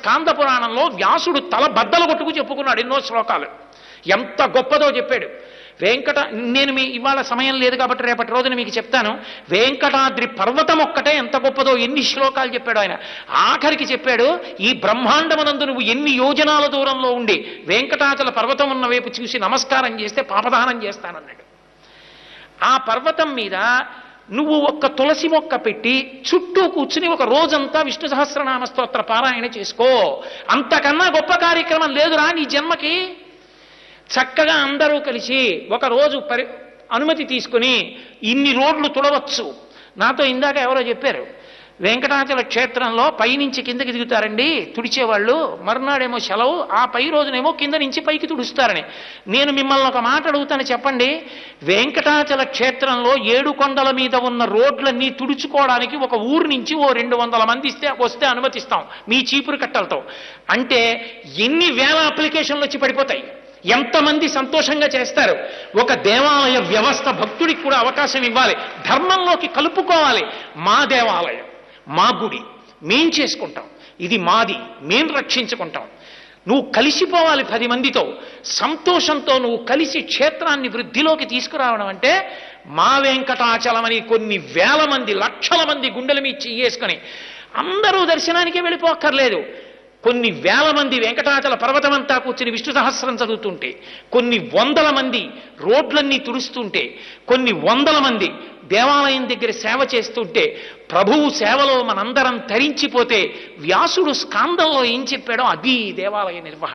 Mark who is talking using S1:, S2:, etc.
S1: స్కాంద పురాణంలో వ్యాసుడు తల బద్దలు కొట్టుకు చెప్పుకున్నాడు ఎన్నో శ్లోకాలు. ఎంత గొప్పదో చెప్పాడు. నేను ఇవాళ సమయం లేదు కాబట్టి రేపటి రోజున మీకు చెప్తాను. వెంకటాద్రి పర్వతం ఒక్కటే ఎంత గొప్పదో ఎన్ని శ్లోకాలు చెప్పాడు ఆయన. ఆఖరికి చెప్పాడు, ఈ బ్రహ్మాండమునందు నువ్వు ఎన్ని యోజనాల దూరంలో ఉండి వెంకటాచల పర్వతం ఉన్న వైపు చూసి నమస్కారం చేస్తే పాపదానం చేస్తానన్నాడు. ఆ పర్వతం మీద నువ్వు ఒక్క తులసి మొక్క పెట్టి చుట్టూ కూర్చుని ఒక రోజంతా విష్ణు సహస్రనామ స్తోత్ర పారాయణ చేసుకో. అంతకన్నా గొప్ప కార్యక్రమం లేదురా నీ జన్మకి. చక్కగా అందరూ కలిసి ఒకరోజు అనుమతి తీసుకుని ఇన్ని రోడ్లు తుడవచ్చు. నాతో ఇందాక ఎవరో చెప్పారు, వెంకటాచల క్షేత్రంలో పైనుంచి కిందకి దిగుతారండి తుడిచేవాళ్ళు, మరునాడేమో సెలవు, ఆ పై రోజునేమో కింద నుంచి పైకి తుడుస్తారని. నేను మిమ్మల్ని ఒక మాట అడుగుతాను, చెప్పండి. వెంకటాచల క్షేత్రంలో 7 కొండల మీద ఉన్న రోడ్లన్నీ తుడుచుకోవడానికి ఒక ఊరు నుంచి 200 మంది వస్తే అనుమతిస్తాం మీ చీపురు కట్టలతో. అంటే ఎన్ని వేల అప్లికేషన్లు వచ్చి పడిపోతాయి. ఎంతమంది సంతోషంగా చేస్తారు. ఒక దేవాలయ వ్యవస్థ భక్తుడికి కూడా అవకాశం ఇవ్వాలి, ధర్మంలోకి కలుపుకోవాలి. మా దేవాలయం, మా గుడి మేం చేసుకుంటాం, ఇది మాది, మేం రక్షించుకుంటాం. నువ్వు కలిసిపోవాలి 10 మందితో, సంతోషంతో నువ్వు కలిసి క్షేత్రాన్ని వృద్ధిలోకి తీసుకురావడం అంటే మా వెంకటాచలమని కొన్ని వేల మంది, లక్షల మంది గుండెల మీద చేసుకొని అందరూ దర్శనానికి వెళ్ళిపోక్కర్లేదు. కొన్ని వేల మంది వెంకటాచల పర్వతమంతా కూర్చుని విష్ణు సహస్రం చదువుతుంటే, కొన్ని 100 మంది రోడ్లన్నీ తుడుస్తుంటే, కొన్ని 100 మంది దేవాలయం దగ్గర సేవ చేస్తుంటే, ప్రభువు సేవలో మనందరం తరించిపోతే వ్యాసుడు స్కాందంలో ఏం చెప్పాడో అది దేవాలయ నిర్వహణ.